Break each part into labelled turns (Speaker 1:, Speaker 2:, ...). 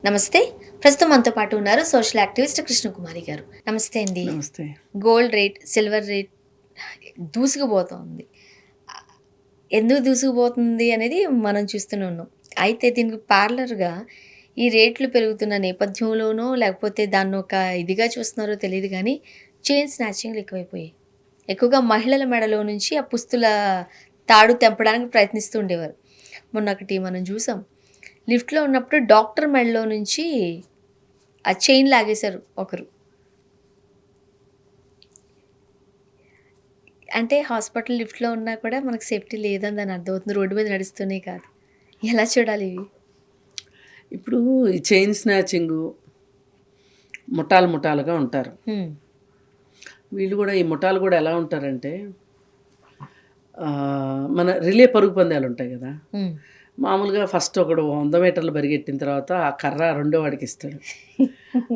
Speaker 1: నమస్తే. ప్రస్తుతం మనతో పాటు ఉన్నారు సోషల్ యాక్టివిస్ట్ కృష్ణకుమారి గారు. నమస్తే అండి.
Speaker 2: నమస్తే.
Speaker 1: గోల్డ్ రేట్, సిల్వర్ రేట్ దూసుకుపోతోంది. ఎందుకు దూసుకుపోతుంది అనేది మనం చూస్తూనే ఉన్నాం. అయితే దీనికి పార్లర్‌గా ఈ రేట్లు పెరుగుతున్న నేపథ్యంలోనో, లేకపోతే దాన్నొక ఇదిగా చూస్తున్నారో తెలీదు గానీ, చైన్ స్నాచింగ్‌లు ఎక్కువైపోయాయి. ఎక్కువగా మహిళల మెడలో నుంచి ఆ పుస్తుల తాడు తెంపడానికి ప్రయత్నిస్తూ ఉండేవారు. మొన్నొకటి మనం చూసాం. లిఫ్ట్‌లో ఉన్నప్పుడు డాక్టర్ మెడలో నుంచి ఆ చైన్ లాగేశారు ఒకరు. అంటే హాస్పిటల్ లిఫ్ట్‌లో ఉన్నా కూడా మనకు సేఫ్టీ లేదని దాని అర్థమవుతుంది. రోడ్డు మీద నడుస్తూనే కాదు. ఎలా చూడాలి ఇవి?
Speaker 2: ఇప్పుడు ఈ చైన్ స్నాచింగు ముఠాలు ముఠాలుగా ఉంటారు.
Speaker 1: హ్మ్.
Speaker 2: వీళ్ళు కూడా ఈ ముఠాలు కూడా ఎలా ఉంటారంటే మన రిలే పరుగు పందాలు ఉంటాయి కదా!
Speaker 1: హ్మ్.
Speaker 2: మామూలుగా ఫస్ట్ ఒకడు 100 మీటర్లు పరిగెట్టిన తర్వాత ఆ కర్ర రెండో వాడికి ఇస్తాడు.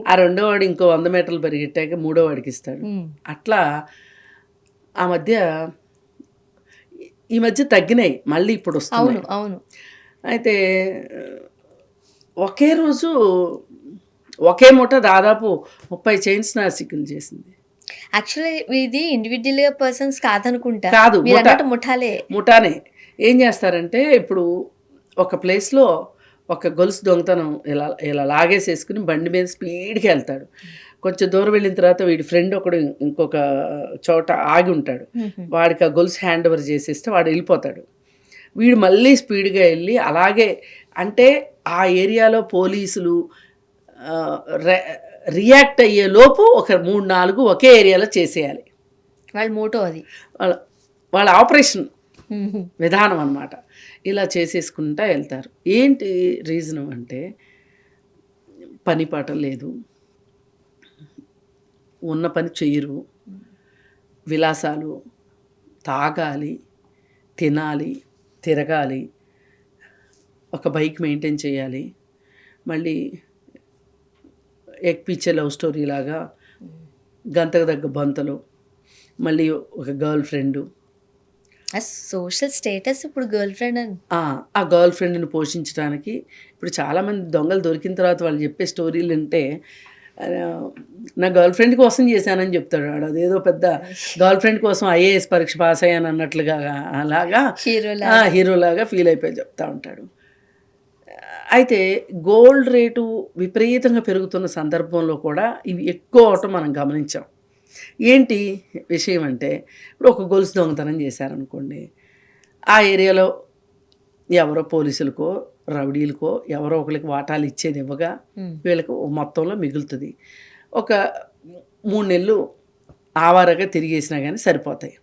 Speaker 2: ఆ రెండో వాడు ఇంకో 100 మీటర్లు పరిగెట్టాక మూడో వాడికి ఇస్తాడు.
Speaker 1: హ్మ్.
Speaker 2: అట్లా ఆ మధ్య ఈ మధ్య తగ్గినాయి. మళ్ళీ ఇప్పుడు వస్తున్నాయి.
Speaker 1: అవును. అవును.
Speaker 2: అయితే ఒకే రోజు ఒకే ముఠ దాదాపు 30 చైన్ స్నాచింగ్‌లు చేసింది.
Speaker 1: యాక్చువల్లీ ఇది ఇండివిడ్యువల్‌గా పర్సన్స్ కాదనుకుంటా.
Speaker 2: కాదు, ముఠ.
Speaker 1: మీరన్నట్టు ముఠాలే.
Speaker 2: ముఠానే. ఏం చేస్తారంటే ఇప్పుడు ఒక ప్లేస్‌లో ఒక గొలుసు దొంగతనం ఇలా ఇలా లాగేసేసుకుని బండి మీద స్పీడ్‌గా వెళ్తాడు. కొంచెం దూరం వెళ్ళిన తర్వాత వీడి ఫ్రెండ్ ఒకడు ఇంకొక చోట ఆగి ఉంటాడు.
Speaker 1: హుహు.
Speaker 2: వాడికి ఆ గొలుసు హ్యాండ్ ఓవర్ చేసేస్తే వాడు వెళ్ళిపోతాడు. వీడు మళ్ళీ స్పీడ్‌గా వెళ్ళి అలాగే అంటే ఆ ఏరియాలో పోలీసులు ఆహ్, రె రియాక్ట్ అయ్యే లోపు ఒక 3, 4 ఒకే ఏరియాలో చేసేయాలి.
Speaker 1: వాళ్ళ మోటో అది.
Speaker 2: వాళ్ళ వాళ్ళ ఆపరేషన్
Speaker 1: హుహు.
Speaker 2: విధానం అన్నమాట. ఇలా చేసేసుకుంటా వెళ్తారు. ఏంటి రీజను అంటే పని పాట లేదు. ఉన్న పని చెయ్యరు. విలాసాలు, తాగాలి, తినాలి, తిరగాలి, ఒక బైక్ మెయింటైన్ చేయాలి. మళ్ళీ ఎక్కిపిచ్చే లవ్ స్టోరీ లాగా గంతకు తగ్గ బంతలు, మళ్ళీ ఒక గర్ల్ ఫ్రెండు.
Speaker 1: ఆ సోషల్ స్టేటస్ ఇప్పుడు గర్ల్ ఫ్రెండ్ అని.
Speaker 2: ఆ గర్ల్ ఫ్రెండ్‌ని పోషించడానికి ఇప్పుడు చాలామంది దొంగలు దొరికిన తర్వాత వాళ్ళు చెప్పే స్టోరీలు వింటే నా గర్ల్ ఫ్రెండ్ కోసం చేశానని చెప్తాడు వాడు. అదేదో పెద్ద గర్ల్ ఫ్రెండ్ కోసం ఐఏఎస్ పరీక్ష పాస్ అయ్యాను అన్నట్లుగా అలాగా
Speaker 1: హీరోలాగా.
Speaker 2: హీరోలాగా ఫీల్ అయిపోయి చెప్తా ఉంటాడు. అయితే గోల్డ్ రేటు విపరీతంగా పెరుగుతున్న సందర్భంలో కూడా ఇవి ఎక్కువ అవటం మనం గమనించాం. ఏంటి విషయం అంటే ఇప్పుడు ఒక గొలుసు దొంగతనం చేశారనుకోండి. ఆ ఏరియాలో ఎవరో పోలీసులకో, రౌడీలకో ఎవరో ఒకళ్ళకి వాటాలు ఇచ్చేది ఇవ్వగా
Speaker 1: హ్మ్.
Speaker 2: వీళ్ళకి మొత్తంలో మిగులుతుంది. ఒక 3 నెలలు ఆవారగా తిరిగేసినా గానీ సరిపోతాయి.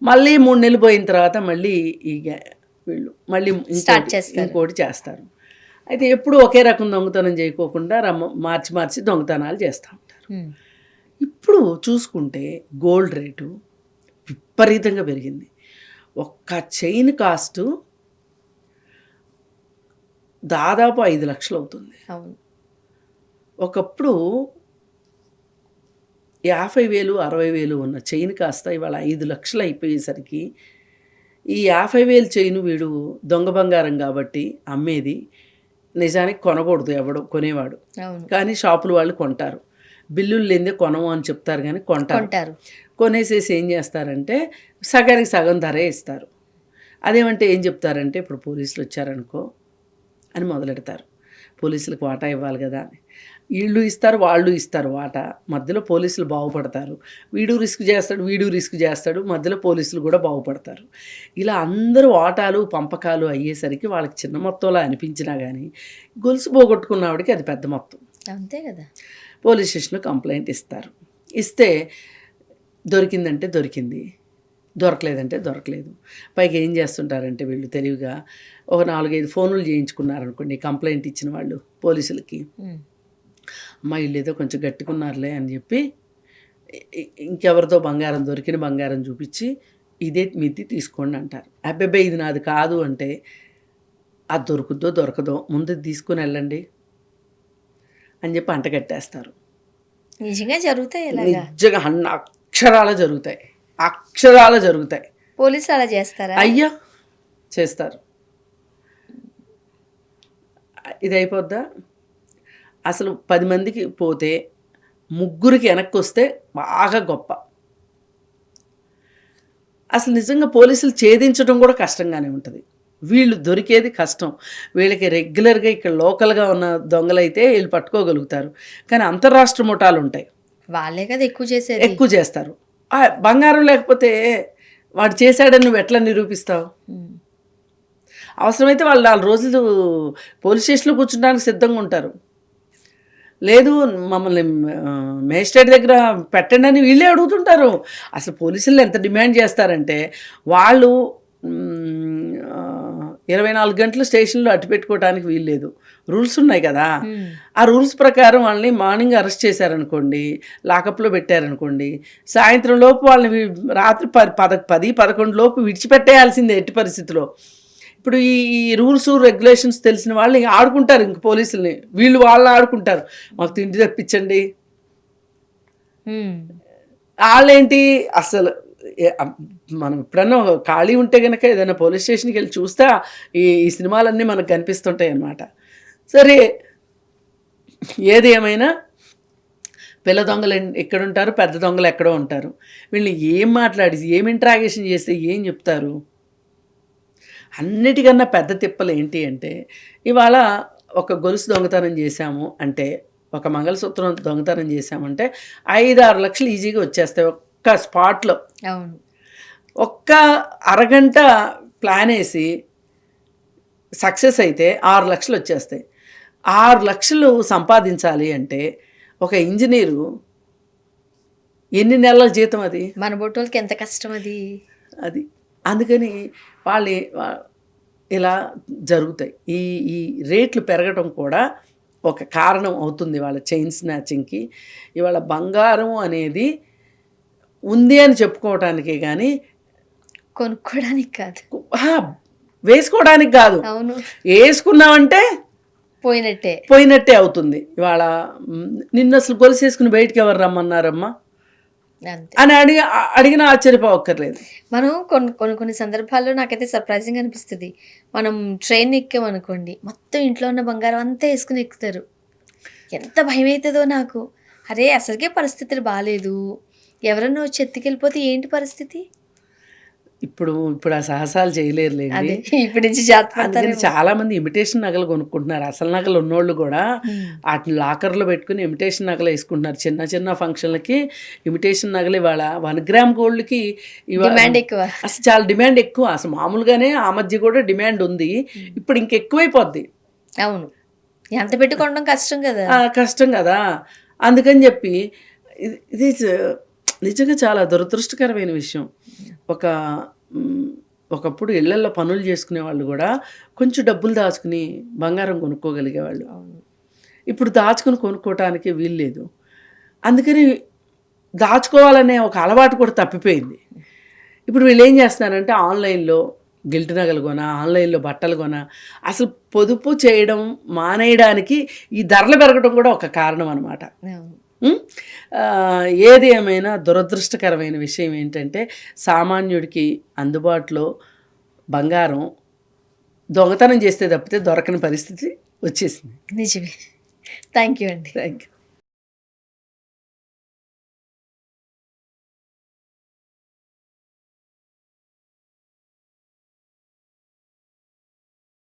Speaker 2: మళ్ళీ 3 నెలలు పోయిన తర్వాత మళ్ళీ వీళ్ళు మళ్ళీ
Speaker 1: స్టార్ట్ చేస్తారు.
Speaker 2: ఇంకోటి చేస్తారు. అయితే ఎప్పుడూ ఒకే రకం దొంగతనం చేయకోకుండా మార్చి మార్చి దొంగతనాలు చేస్తూ ఉంటారు.
Speaker 1: హ్మ్.
Speaker 2: ఇప్పుడు చూసుకుంటే గోల్డ్ రేటు విపరీతంగా పెరిగింది. ఒక్క చైన్ కాస్టు దాదాపు 5,00,000 అవుతుంది.
Speaker 1: అవును.
Speaker 2: ఒకప్పుడు 50,000, 60,000 ఉన్న చైన్ కాస్త ఇవాళ 5,00,000 అయిపోయేసరికి ఈ 50,000 చైను వీడు దొంగ బంగారం కాబట్టి అమ్మేది. నిజానికి కొనకూడదు ఎవడు కొనేవాడు.
Speaker 1: అవును.
Speaker 2: కానీ షాపుల వాళ్ళు కొంటారు. బిల్లులు లేనిదే కొనము అని చెప్తారు గానీ కొంటారు.
Speaker 1: కొంటారు.
Speaker 2: కొనేసేసి ఏం చేస్తారంటే సగానికి సగం ధరే ఇస్తారు. అదేమంటే ఏం చెప్తారంటే ఇప్పుడు పోలీసులు వచ్చారనుకో అని మొదలెడతారు. పోలీసులకు వాటా ఇవ్వాలి కదా అని. ఈళ్ళు ఇస్తారు, వాళ్ళు ఇస్తారు వాటా. మధ్యలో పోలీసులు బాగుపడతారు. వీడు రిస్క్ చేస్తాడు, వీడు రిస్క్ చేస్తాడు. మధ్యలో పోలీసులు కూడా బాగుపడతారు. ఇలా అందరూ వాటాలు, పంపకాలు అయ్యేసరికి వాళ్ళకి చిన్న మొత్తంలా అనిపించినా గానీ గొలుసు పోగొట్టుకున్నవాడికి అది పెద్ద మొత్తం.
Speaker 1: అంతే కదా!
Speaker 2: పోలీస్ స్టేషన్‌లో కంప్లెయింట్ ఇస్తారు. ఇస్తే దొరికిందంటే దొరికింది. దొరకలేదంటే దొరకలేదు. పైగా ఏం చేస్తుంటారంటే వీళ్ళు తెలివిగా ఒక 4, 5 ఫోనులు చేయించుకున్నారనుకోండి కంప్లెయింట్ ఇచ్చిన వాళ్ళు పోలీసులకి.
Speaker 1: హ్మ్.
Speaker 2: అమ్మా! ఈళ్ళేదో కొంచెం గట్టిగున్నారులే అని చెప్పి ఇంకెవరిదో బంగారం దొరికిన బంగారం చూపిచ్చి ఇదే మీది తీసుకోండి అంటారు. అబ్బెబ్బే! ఇది నాది కాదు అంటే అది దొరుకుద్దో దొరకదో ముందు తీసుకొని వెళ్ళండి అని చెప్పి అంటగట్టేస్తారు.
Speaker 1: నిజంగా జరుగుతాయి ఇలాగా?
Speaker 2: నిజంగా అక్షరాల జరుగుతాయి. అక్షరాల జరుగుతాయి.
Speaker 1: పోలీసులు అలా చేస్తారా?
Speaker 2: అయ్యా! చేస్తారు. ఇది అయిపోద్దా? అసలు 10 మందికి పోతే ముగ్గురికి వెనక్కి వస్తే బాగా గొప్ప. అసలు నిజంగా పోలీసులు ఛేదించడం కూడా కష్టంగానే ఉంటుంది. వీళ్ళు దొరికేది కష్టం. వీళ్ళకి రెగ్యులర్గా ఇక్కడ లోకల్గా ఉన్న దొంగలైతే వీళ్ళు పట్టుకోగలుగుతారు. కానీ అంతర్రాష్ట్ర ముఠాలు ఉంటాయి,
Speaker 1: వాళ్ళే కదా ఎక్కువ చేసేది.
Speaker 2: ఎక్కువ చేస్తారు. బంగారం లేకపోతే వాడు చేశాడని నువ్వు ఎట్లా నిరూపిస్తావు?
Speaker 1: ఉమ్.
Speaker 2: అవసరమైతే వాళ్ళు 4 రోజులు పోలీస్ స్టేషన్లో కూర్చుంటానికి సిద్ధంగా ఉంటారు. లేదు మమ్మల్ని మేజిస్ట్రేట్ దగ్గర పెట్టండి అని వీళ్ళే అడుగుతుంటారు. అసలు పోలీసులు ఎంత డిమాండ్ చేస్తారంటే వాళ్ళు 24 గంటలు స్టేషన్లో అట్టు పెట్టుకోవడానికి వీల్లేదు, రూల్స్ ఉన్నాయి కదా. ఆ రూల్స్ ప్రకారం వాళ్ళని మార్నింగ్ అరెస్ట్ చేశారనుకోండి, లాకప్లో పెట్టారనుకోండి, సాయంత్రం లోపు వాళ్ళని రాత్రి 10-11 లోపు విడిచిపెట్టేయాల్సిందే ఎట్టి పరిస్థితిలో. ఇప్పుడు ఈ రూల్స్ రెగ్యులేషన్స్ తెలిసిన వాళ్ళు ఇంక ఆడుకుంటారు, ఇంక పోలీసుల్ని వాళ్ళు ఆడుకుంటారు, మాకు తిండి తెప్పించండి. వాళ్ళేంటి అసలు మనం ఎప్పుడన్నా ఖాళీ ఉంటే కనుక ఏదైనా పోలీస్ స్టేషన్కి వెళ్ళి చూస్తే ఈ సినిమాలన్నీ మనకు కనిపిస్తుంటాయి అన్నమాట. సరే, ఏది ఏమైనా పిల్ల దొంగలు ఎక్కడుంటారు, పెద్ద దొంగలు ఎక్కడో ఉంటారు. వీళ్ళని ఏం మాట్లాడి ఏం ఇంట్రాగేషన్ చేస్తే ఏం చెప్తారు? అన్నిటికన్నా పెద్ద తిప్పలు ఏంటి అంటే, ఇవాళ ఒక గొలుసు దొంగతనం చేశాము అంటే, ఒక మంగళసూత్రం దొంగతనం చేశామంటే 5-6 లక్షలు ఈజీగా వచ్చేస్తాయి ఒక్క స్పాట్లో.
Speaker 1: అవును.
Speaker 2: ఒక్క అరగంట ప్లాన్ వేసి సక్సెస్ అయితే 6 లక్షలు వచ్చేస్తాయి. 6 లక్షలు సంపాదించాలి అంటే ఒక ఇంజనీరు ఎన్ని నెలల జీతం అది?
Speaker 1: మన బొట్టోళ్ళకి ఎంత కష్టం అది.
Speaker 2: అందుకని వాళ్ళు ఇలా జరుగుతాయి. ఈ రేట్లు పెరగడం కూడా ఒక కారణం అవుతుంది వాళ్ళ చైన్ స్నాచింగ్కి. ఇవాళ బంగారం అనేది ఉంది అని చెప్పుకోవటానికే కానీ
Speaker 1: కొనుక్కోవడానికి కాదు,
Speaker 2: వేసుకోవడానికి కాదు.
Speaker 1: అవును,
Speaker 2: వేసుకున్నామంటే
Speaker 1: పోయినట్టే
Speaker 2: అవుతుంది. ఇవాళ నిన్ను అసలు గొలుసు వేసుకుని బయటికి ఎవరు రమ్మన్నారమ్మా అని అడిగినా ఆశ్చర్యపోవక్కర్లేదు.
Speaker 1: మనం కొన్ని సందర్భాల్లో నాకైతే సర్ప్రైజింగ్ అనిపిస్తుంది. మనం ట్రైన్ ఎక్కామనుకోండి, మొత్తం ఇంట్లో ఉన్న బంగారం అంతా వేసుకుని ఎక్కుతారు. ఎంత భయం అవుతుందో నాకు. అరే అసలుకే పరిస్థితులు బాగాలేదు, ఎవరన్నా వచ్చి ఎత్తుకెళ్ళిపోతే ఏంటి పరిస్థితి?
Speaker 2: ఇప్పుడు ఆ సాహసాలు చేయలేరులేండి.
Speaker 1: ఇప్పటి నుంచి జాగ్రత్త.
Speaker 2: చాలా మంది ఇమిటేషన్ నగలు కొనుక్కుంటున్నారు. అసలు నగలు ఉన్నోళ్ళు కూడా వాటిని లాకర్లో పెట్టుకుని ఇమిటేషన్ నగలు వేసుకుంటున్నారు. చిన్న చిన్న ఫంక్షన్లకి ఇమిటేషన్ నగలు ఇవాళ 1 గ్రామ్ గోల్డ్కి
Speaker 1: డిమాండ్ ఎక్కువ.
Speaker 2: అసలు చాలా డిమాండ్ ఎక్కువ. అసలు మామూలుగానే ఆ మధ్య కూడా డిమాండ్ ఉంది, ఇప్పుడు ఇంకెక్కువైపోద్ది.
Speaker 1: అవును, ఎంత పెట్టుకోవడం కష్టం కదా. అందుకని చెప్పి ఇది నిజంగా చాలా దురదృష్టకరమైన విషయం. ఒకప్పుడు ఇళ్లల్లో పనులు చేసుకునే వాళ్ళు కూడా కొంచెం డబ్బులు దాచుకుని బంగారం కొనుక్కోగలిగేవాళ్ళు. ఇప్పుడు దాచుకుని కొనుక్కోవటానికి వీల్లేదు. అందుకని దాచుకోవాలనే ఒక అలవాటు కూడా తప్పిపోయింది. ఇప్పుడు వీళ్ళు ఏం చేస్తున్నారంటే ఆన్లైన్లో గిల్ట్ నగలు కొనా, ఆన్లైన్లో బట్టలు కొనా, అసలు పొదుపు చేయడం మానేయడానికి ఈ ధరలు పెరగడం కూడా ఒక కారణం అన్నమాట. ఏది ఏమైనా దురదృష్టకరమైన విషయం ఏంటంటే, సామాన్యుడికి అందుబాటులో బంగారం దొంగతనం చేస్తే తప్పితే దొరకని పరిస్థితి వచ్చేసింది. నిజమే. థ్యాంక్ యూ అండి.
Speaker 2: Thank you.